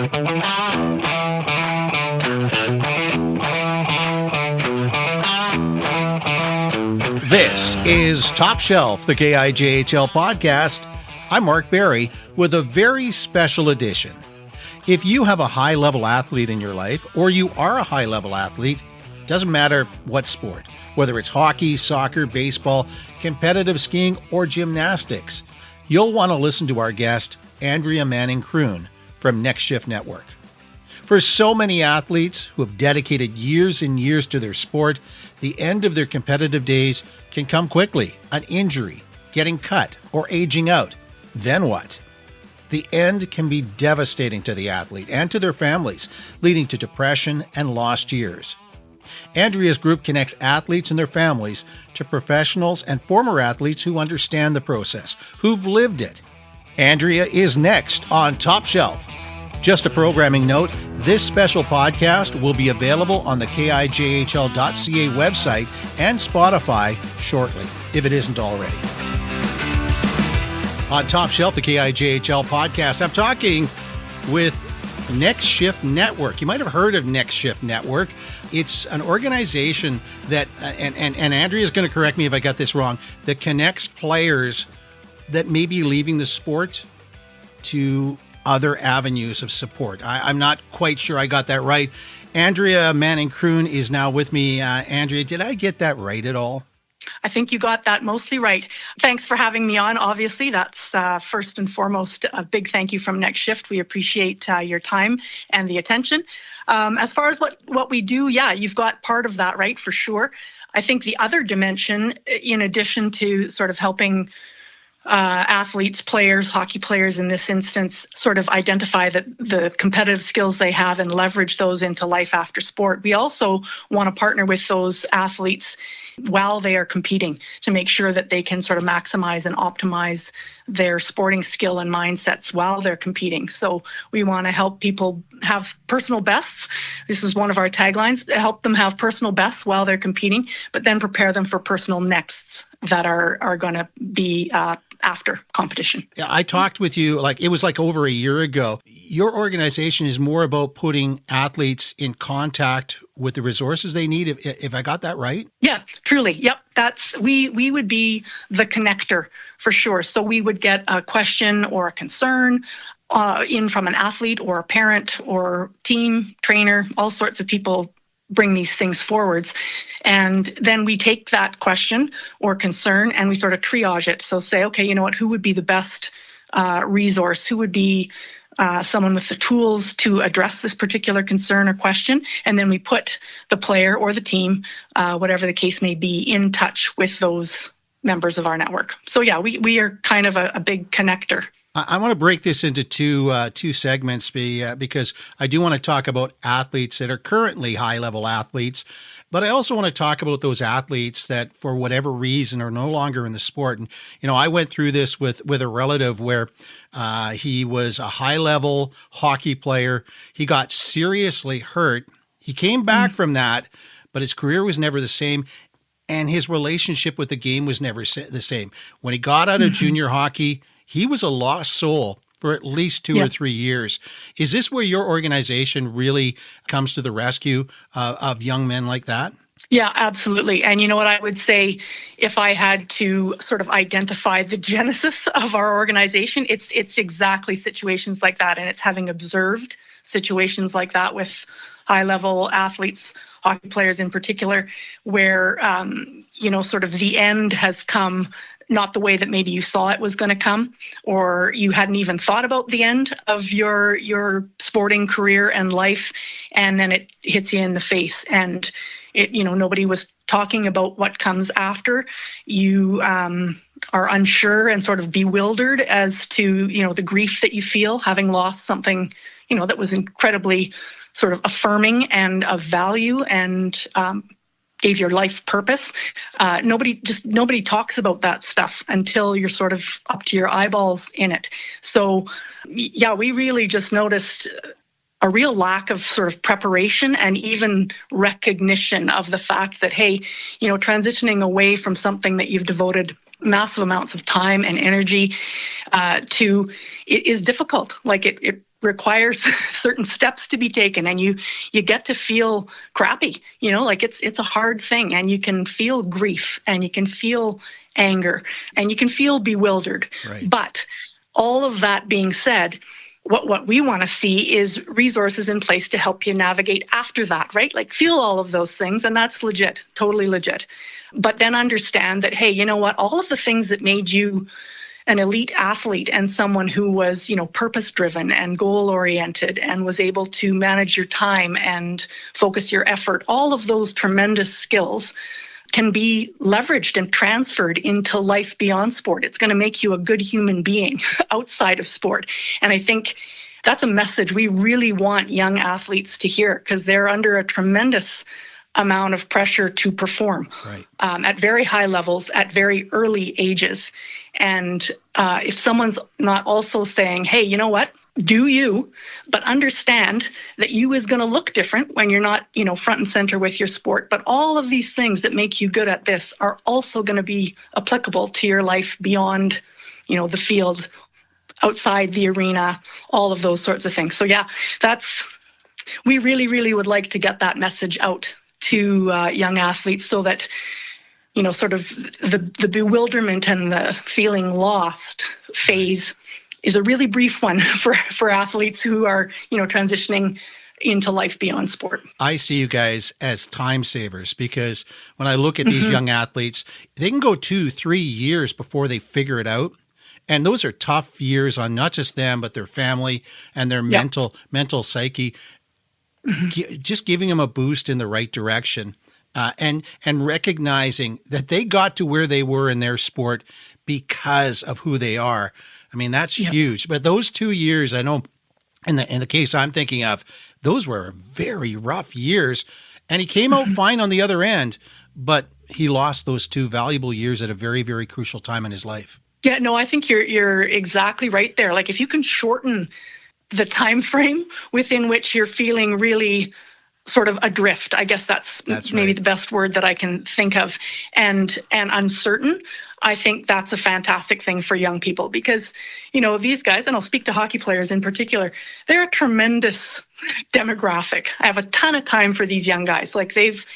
This is Top Shelf, the KIJHL podcast. I'm Mark Barry with a very special edition. If you have a high-level athlete in your life, or you are a high-level athlete, doesn't matter what sport, whether it's hockey, soccer, baseball, competitive skiing, or gymnastics, you'll want to listen to our guest, Andrea Manning-Kroon from Next Shift Network. For so many athletes who have dedicated years and years to their sport, the end of their competitive days can come quickly. An injury, getting cut, or aging out. Then what? The end can be devastating to the athlete and to their families, leading to depression and lost years. Andrea's group connects athletes and their families to professionals and former athletes who understand the process, who've lived it. Andrea is next on Top Shelf. Just a programming note, this special podcast will be available on the KIJHL.ca website and Spotify shortly, if it isn't already. On Top Shelf, the KIJHL podcast, I'm talking with Next Shift Network. You might have heard of Next Shift Network. It's an organization that, and Andrea's going to correct me if I got this wrong, that connects players that may be leaving the sport to other avenues of support. I'm not quite sure I got that right. Andrea Manning-Kroon is now with me. Andrea, did I get that right at all? I think you got that mostly right. Thanks for having me on. Obviously, that's first and foremost a big thank you from Next Shift. We appreciate your time and the attention. As far as what we do, yeah, you've got part of that right for sure. I think the other dimension, in addition to sort of helping athletes, players, hockey players in this instance, sort of identify the competitive skills they have and leverage those into life after sport. We also want to partner with those athletes while they are competing to make sure that they can sort of maximize and optimize their sporting skill and mindsets while they're competing. So we want to help people have personal bests. This is one of our taglines, help them have personal bests while they're competing, but then prepare them for personal nexts that are going to be after competition. Yeah, I talked with you, it was over a year ago. Your organization is more about putting athletes in contact with the resources they need, if I got that right? Yeah, truly. Yep. We would be the connector for sure. So we would get a question or a concern in from an athlete or a parent or team, trainer, all sorts of people bring these things forwards. And then we take that question or concern and we sort of triage it. So say, okay, you know what, who would be the best resource? Who would be someone with the tools to address this particular concern or question? And then we put the player or the team, whatever the case may be, in touch with those members of our network. So yeah, we are kind of a big connector. I want to break this into two segments because I do want to talk about athletes that are currently high-level athletes, but I also want to talk about those athletes that, for whatever reason, are no longer in the sport. And I went through this with a relative where he was a high-level hockey player. He got seriously hurt. He came back from that, but his career was never the same. And his relationship with the game was never the same. When he got out of junior hockey, he was a lost soul for at least 2 or 3 years. Is this where your organization really comes to the rescue of young men like that? Yeah, absolutely. And you know what I would say, if I had to sort of identify the genesis of our organization, it's exactly situations like that. And it's having observed situations like that with high-level athletes, hockey players in particular, where, sort of the end has come not the way that maybe you saw it was going to come, or you hadn't even thought about the end of your sporting career and life, and then it hits you in the face. And nobody was talking about what comes after. You are unsure and sort of bewildered as to, the grief that you feel having lost something, that was incredibly sort of affirming and of value and gave your life purpose. Nobody talks about that stuff until you're sort of up to your eyeballs in it. So yeah, we really just noticed a real lack of sort of preparation and even recognition of the fact that, hey, transitioning away from something that you've devoted massive amounts of time and energy it is difficult. Like it requires certain steps to be taken, and you get to feel crappy, like it's a hard thing, and you can feel grief and you can feel anger and you can feel bewildered. Right. But all of that being said, what we want to see is resources in place to help you navigate after that, right? Like feel all of those things, and that's legit, totally legit. But then understand that, hey, you know what? All of the things that made you an elite athlete and someone who was, purpose-driven and goal-oriented and was able to manage your time and focus your effort, all of those tremendous skills can be leveraged and transferred into life beyond sport. It's going to make you a good human being outside of sport. And I think that's a message we really want young athletes to hear, because they're under a tremendous amount of pressure to perform at very high levels at very early ages. And if someone's not also saying, hey, you know what? Do you, but understand that you is going to look different when you're not, front and center with your sport. But all of these things that make you good at this are also going to be applicable to your life beyond, the field, outside the arena, all of those sorts of things. So yeah, we really, really would like to get that message out to young athletes, so that sort of the bewilderment and the feeling lost phase is a really brief one for athletes who are transitioning into life beyond sport. I see you guys as time savers, because when I look at these young athletes, they can go 2-3 years before they figure it out. And those are tough years on not just them, but their family and their mental psyche. Just giving them a boost in the right direction, and recognizing that they got to where they were in their sport because of who they are. I mean, that's huge. But those 2 years, I know in the case I'm thinking of, those were very rough years, and he came out fine on the other end, but he lost those 2 valuable years at a very, very crucial time in his life. Yeah, no, I think you're exactly right there. Like if you can shorten the time frame within which you're feeling really sort of adrift, I guess that's maybe right. the best word that I can think of, and uncertain, I think that's a fantastic thing for young people, because, these guys, and I'll speak to hockey players in particular, they're a tremendous demographic. I have a ton of time for these young guys. Like they've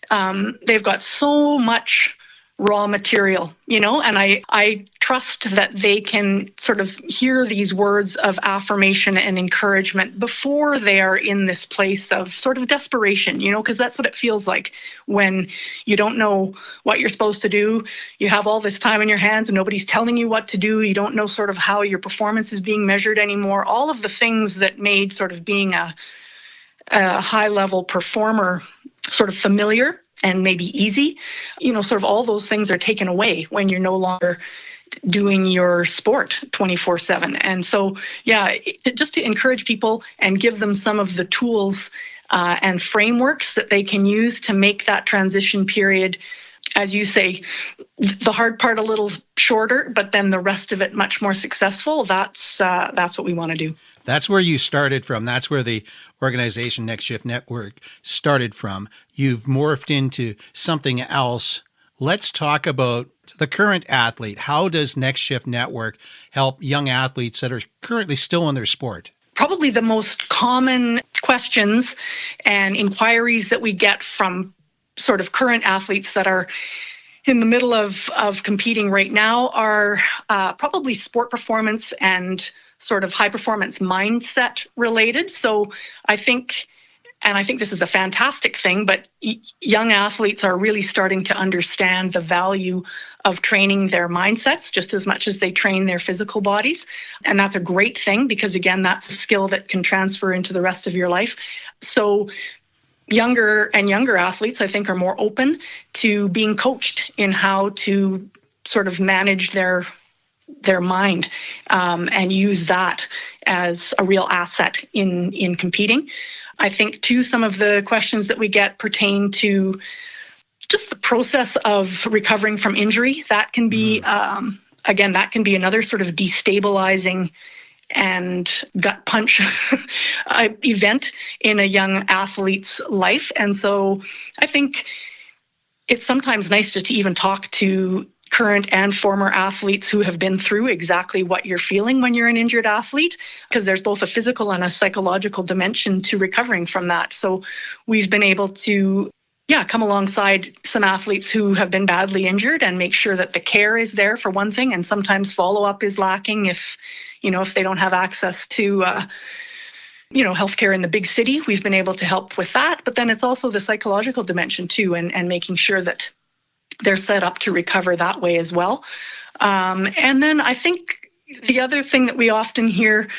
got so much raw material, and I trust that they can sort of hear these words of affirmation and encouragement before they are in this place of sort of desperation, because that's what it feels like when you don't know what you're supposed to do. You have all this time in your hands and nobody's telling you what to do. You don't know sort of how your performance is being measured anymore. All of the things that made sort of being a high-level performer sort of familiar and maybe easy, sort of all those things are taken away when you're no longer doing your sport 24/7. And so, just to encourage people and give them some of the tools and frameworks that they can use to make that transition period, as you say, the hard part a little shorter, but then the rest of it much more successful. That's what we want to do. That's where you started from. That's where the organization Next Shift Network started from. You've morphed into something else. Let's talk about the current athlete. How does Next Shift Network help young athletes that are currently still in their sport? Probably the most common questions and inquiries that we get from sort of current athletes that are in the middle of competing right now are probably sport performance and sort of high performance mindset related. So I think this is a fantastic thing, but young athletes are really starting to understand the value of training their mindsets just as much as they train their physical bodies. And that's a great thing, because again, that's a skill that can transfer into the rest of your life. So younger and younger athletes, I think, are more open to being coached in how to sort of manage their mind and use that as a real asset in competing. I think, too, some of the questions that we get pertain to just the process of recovering from injury. That can be, that can be another sort of destabilizing and gut punch event in a young athlete's life. And so I think it's sometimes nice just to even talk to current and former athletes who have been through exactly what you're feeling when you're an injured athlete, because there's both a physical and a psychological dimension to recovering from that. So we've been able to come alongside some athletes who have been badly injured and make sure that the care is there for one thing, and sometimes follow-up is lacking if they don't have access to healthcare in the big city. We've been able to help with that, but then it's also the psychological dimension too, and making sure that they're set up to recover that way as well. And then I think the other thing that we often hear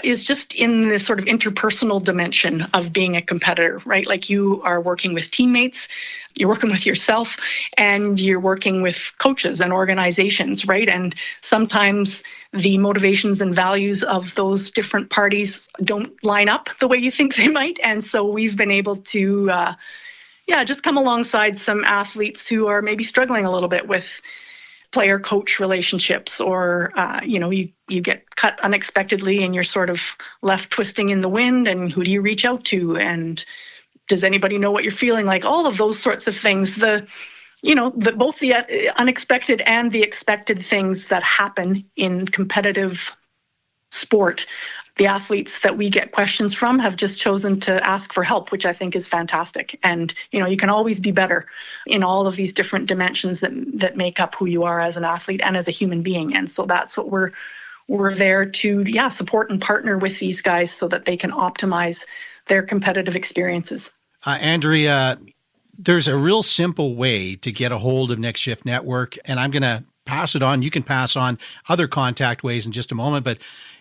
is just in this sort of interpersonal dimension of being a competitor, right? Like you are working with teammates, you're working with yourself, and you're working with coaches and organizations, right? And sometimes the motivations and values of those different parties don't line up the way you think they might. And so we've been able to just come alongside some athletes who are maybe struggling a little bit with player-coach relationships, or you get cut unexpectedly and you're sort of left twisting in the wind, and who do you reach out to, and does anybody know what you're feeling like? All of those sorts of things, both the unexpected and the expected things that happen in competitive sport. The athletes that we get questions from have just chosen to ask for help, which I think is fantastic. And, you can always be better in all of these different dimensions that make up who you are as an athlete and as a human being. And so that's what we're there to, support and partner with these guys so that they can optimize their competitive experiences. Andrea, there's a real simple way to get a hold of Next Shift Network, and I'm going to pass it on. You can pass on other contact ways in just a moment, but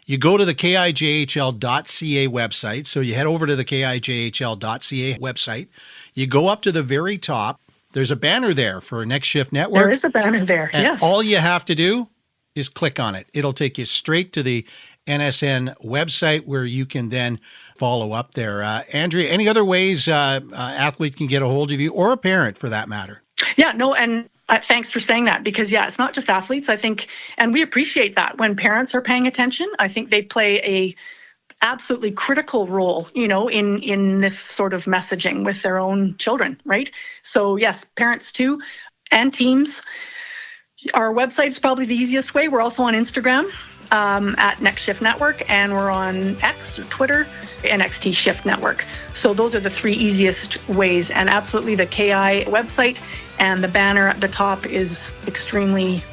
you go to the KIJHL.ca website. So you head over to the KIJHL.ca website. You go up to the very top. There's a banner there for Next Shift Network. There is a banner there, and yes. All you have to do is click on it. It'll take you straight to the NSN website where you can then follow up there. Andrea, any other ways athlete can get a hold of you, or a parent for that matter? Yeah, no, and thanks for saying that, because, it's not just athletes, I think, and we appreciate that when parents are paying attention. I think they play a absolutely critical role, in this sort of messaging with their own children, right? So yes, parents too, and teams. Our website is probably the easiest way. We're also on Instagram at Next Shift Network, and we're on X or Twitter, NXT Shift Network. So those are the three easiest ways, and absolutely the KI website and the banner at the top is extremely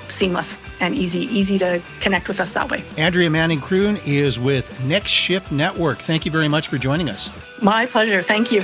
seamless and easy to connect with us that way. Andrea Manning-Kroon is with Next Shift Network. Thank you very much for joining us. My pleasure. Thank you.